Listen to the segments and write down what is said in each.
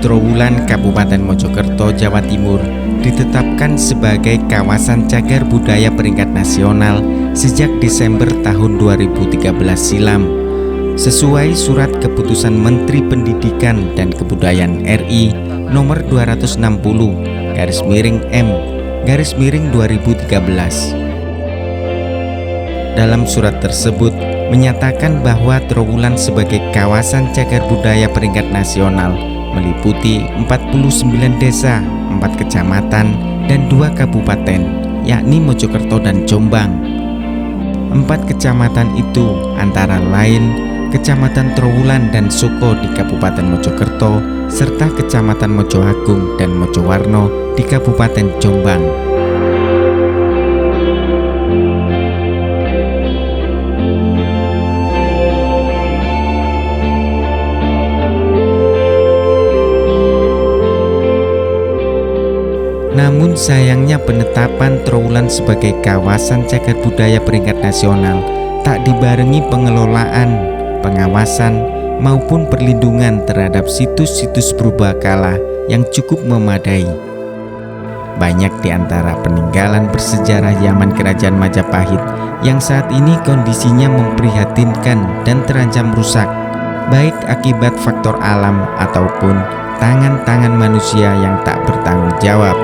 Trowulan, Kabupaten Mojokerto, Jawa Timur ditetapkan sebagai kawasan cagar budaya peringkat nasional sejak Desember tahun 2013 silam. Sesuai surat keputusan Menteri Pendidikan dan Kebudayaan RI nomor 260/M/2013. Dalam surat tersebut menyatakan bahwa Trowulan sebagai kawasan cagar budaya peringkat nasional meliputi 49 desa, 4 kecamatan, dan 2 kabupaten, yakni Mojokerto dan Jombang. 4 kecamatan itu antara lain Kecamatan Trowulan dan Soko di Kabupaten Mojokerto, serta Kecamatan Mojoagung dan Mojowarno di Kabupaten Jombang. Namun sayangnya penetapan Trowulan sebagai kawasan cagar budaya peringkat nasional tak dibarengi pengelolaan, pengawasan, maupun perlindungan terhadap situs-situs purbakala yang cukup memadai. Banyak di antara peninggalan bersejarah zaman Kerajaan Majapahit yang saat ini kondisinya memprihatinkan dan terancam rusak, baik akibat faktor alam ataupun tangan-tangan manusia yang tak bertanggung jawab.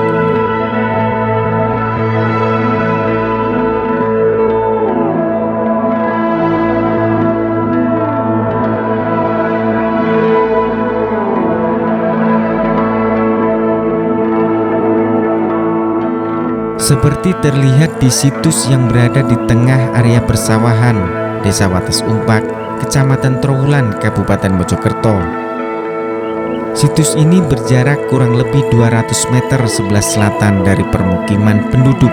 Seperti terlihat di situs yang berada di tengah area persawahan, Desa Wates Umpak, Kecamatan Trowulan, Kabupaten Mojokerto. Situs ini berjarak kurang lebih 200 meter sebelah selatan dari permukiman penduduk.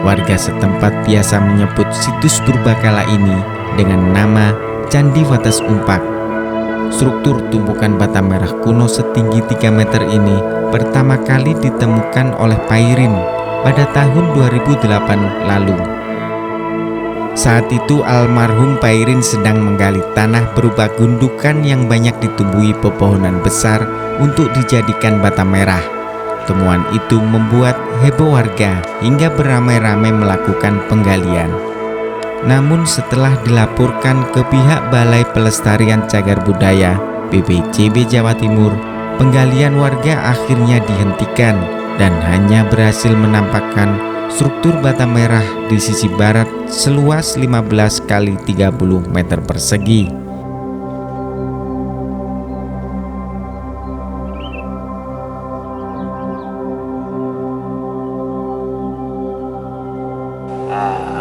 Warga setempat biasa menyebut situs purbakala ini dengan nama Candi Wates Umpak. Struktur tumpukan bata merah kuno setinggi 3 meter ini pertama kali ditemukan oleh Pairin pada tahun 2008 lalu. Saat itu almarhum Pairin sedang menggali tanah berupa gundukan yang banyak ditumbuhi pepohonan besar untuk dijadikan bata merah. Temuan itu membuat heboh warga hingga beramai-ramai melakukan penggalian. Namun setelah dilaporkan ke pihak Balai Pelestarian Cagar Budaya BPCB Jawa Timur, penggalian warga akhirnya dihentikan dan hanya berhasil menampakkan struktur bata merah di sisi barat seluas 15 kali 30 meter persegi.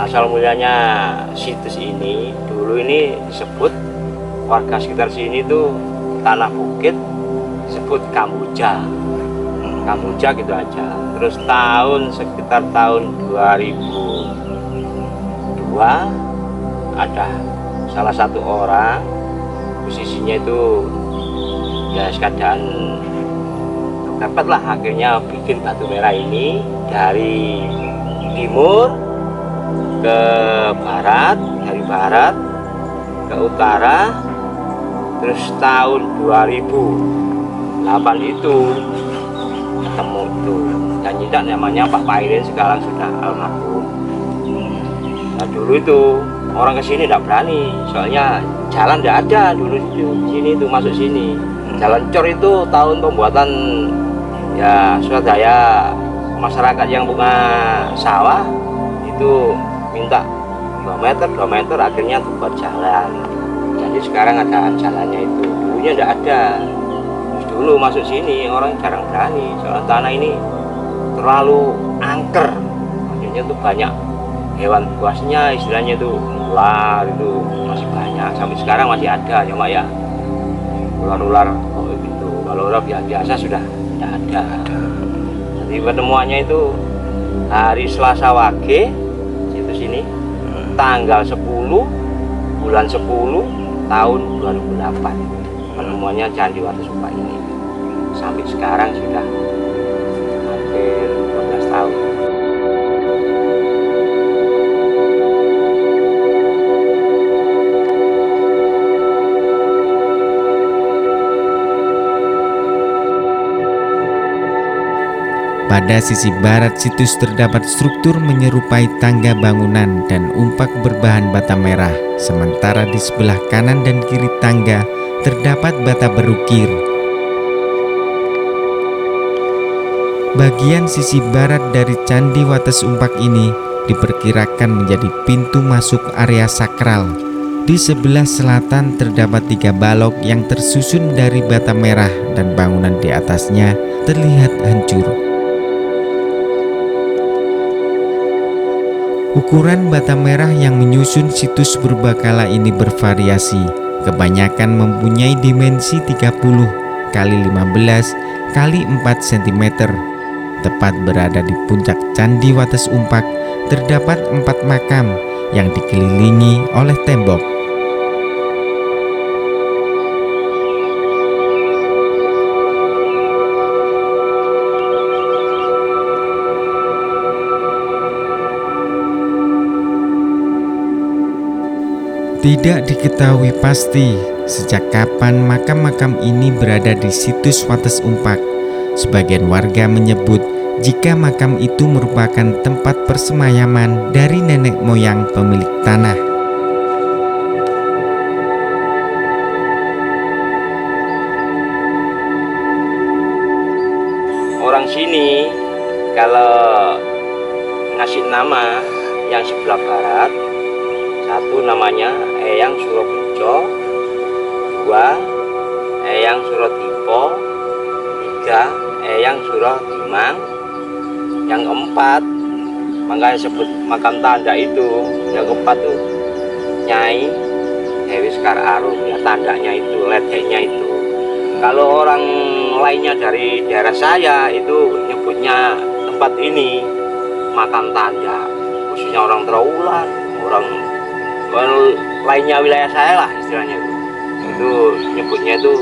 Asal mulanya situs ini, dulu ini disebut warga sekitar sini tuh tanah bukit, disebut Kambuja gitu aja. Terus sekitar tahun 2002 ada salah satu orang, posisinya itu ya keadaan dapat lah, akhirnya bikin batu merah ini dari timur ke barat, dari barat ke utara. Terus tahun 2008 itu ketemu itu dan tidak, namanya Pak Pairin, sekarang sudah almarhum. Nah dulu itu orang kesini tidak berani, soalnya jalan tidak ada dulu di sini itu, masuk sini. Jalan cor itu tahun pembuatan ya swadaya masyarakat yang punya sawah itu minta 2 meter akhirnya buat jalan. Jadi sekarang ada jalannya itu, dulunya tidak ada. Dulu masuk sini orang jarang berani, soalnya tanah ini terlalu angker, maksudnya tuh banyak hewan buasnya, istilahnya itu ular, itu masih banyak, sampai sekarang masih ada, cuma ya ular-ular gitu. Kalau ular biasa sudah tidak ada. Jadi pertemuannya itu hari Selasa Wage, situs ini tanggal 10 bulan 10 tahun 2008. Penemuannya Candi Wates Umpak ini. Sampai sekarang sudah hampir 12 tahun. Pada sisi barat situs terdapat struktur menyerupai tangga bangunan dan umpak berbahan bata merah, sementara di sebelah kanan dan kiri tangga terdapat bata berukir. Bagian sisi barat dari Candi Wates Umpak ini diperkirakan menjadi pintu masuk area sakral. Di sebelah selatan terdapat 3 balok yang tersusun dari bata merah dan bangunan di atasnya terlihat hancur. Ukuran bata merah yang menyusun situs purbakala ini bervariasi, kebanyakan mempunyai dimensi 30 kali 15 kali 4 cm. Tepat berada di puncak Candi Wates Umpak terdapat 4 makam yang dikelilingi oleh tembok. Tidak diketahui pasti sejak kapan makam-makam ini berada di situs Wates Umpak. Sebagian warga menyebut jika makam itu merupakan tempat persemayaman dari nenek moyang pemilik tanah. Orang sini kalau ngasih nama yang sebelah barat, satu namanya Eyang Surobejo, 2 Eyang Surodipo, 3 Eyang Surodimang, yang keempat makanya sebut makam tanda itu, yang keempat tuh Nyai Dewi Sekar Arum, ya tandanya itu, ledengnya itu. Kalau orang lainnya dari daerah saya itu nyebutnya tempat ini makam tanda, khususnya orang Trawulan, orang lainnya wilayah saya lah istilahnya itu nyebutnya itu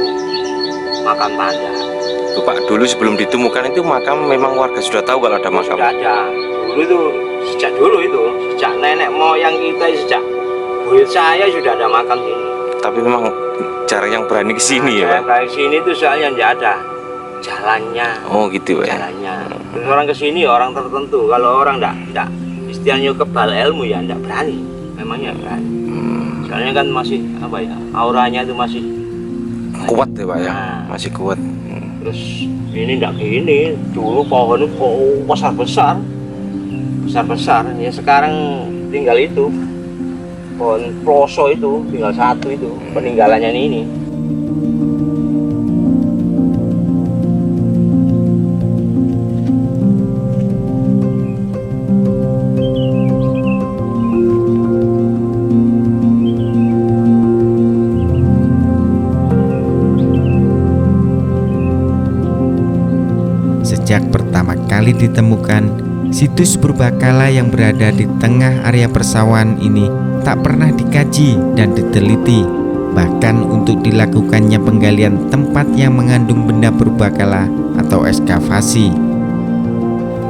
makam tanda. Tuh Pak, dulu sebelum ditemukan itu makam memang warga sudah tahu kalau ada makam? Sudah ada, dulu itu sejak dulu itu, sejak nenek moyang kita, sejak buyut saya sudah ada makam sini. Tapi memang jarang yang berani ke sini ya Pak? Dari sini tuh soalnya tidak ada jalannya. Oh gitu Pak? Jalannya. Terus orang ke sini orang tertentu, kalau orang tidak istilahnya kebal ilmu ya tidak berani. Memangnya berani. Soalnya kan masih apa ya, auranya itu masih kuat ya Pak ya, Nah. masih kuat. Terus ini tidak gini, dulu pohon itu besar-besar, ya sekarang tinggal itu pohon ploso itu tinggal satu itu peninggalannya ini. Sejak pertama kali ditemukan, situs purbakala yang berada di tengah area persawahan ini tak pernah dikaji dan diteliti. Bahkan untuk dilakukannya penggalian tempat yang mengandung benda purbakala atau ekskavasi,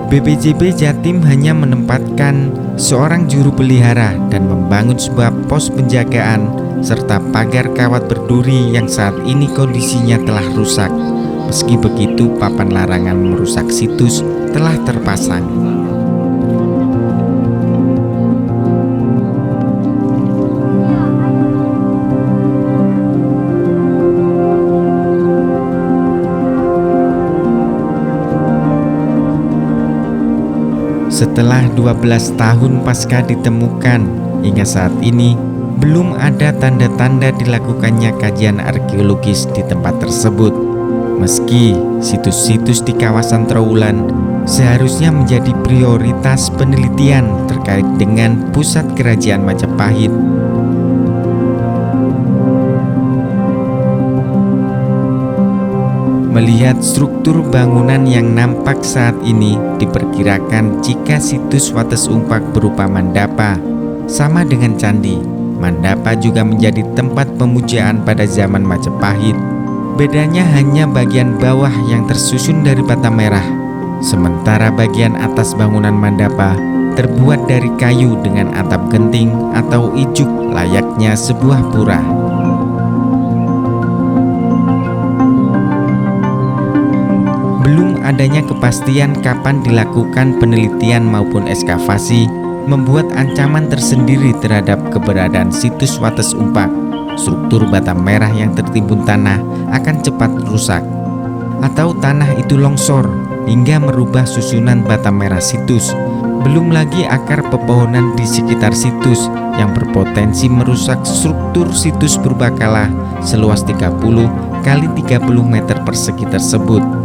BPJB Jatim hanya menempatkan seorang juru pelihara dan membangun sebuah pos penjagaan serta pagar kawat berduri yang saat ini kondisinya telah rusak. Meski begitu, papan larangan merusak situs telah terpasang. Setelah 12 tahun pasca ditemukan, hingga saat ini belum ada tanda-tanda dilakukannya kajian arkeologis di tempat tersebut. Meski situs-situs di kawasan Trawulan seharusnya menjadi prioritas penelitian terkait dengan pusat kerajaan Majapahit. Melihat struktur bangunan yang nampak saat ini, diperkirakan jika situs Wates Umpak berupa mandapa, sama dengan candi, mandapa juga menjadi tempat pemujaan pada zaman Majapahit. Bedanya hanya bagian bawah yang tersusun dari bata merah, sementara bagian atas bangunan mandapa terbuat dari kayu dengan atap genting atau ijuk layaknya sebuah pura. Belum adanya kepastian kapan dilakukan penelitian maupun ekskavasi membuat ancaman tersendiri terhadap keberadaan situs Wates Umpak. Struktur bata merah yang tertimbun tanah akan cepat rusak, atau tanah itu longsor hingga merubah susunan bata merah situs. Belum lagi akar pepohonan di sekitar situs yang berpotensi merusak struktur situs purbakala seluas 30 kali 30 meter persegi tersebut.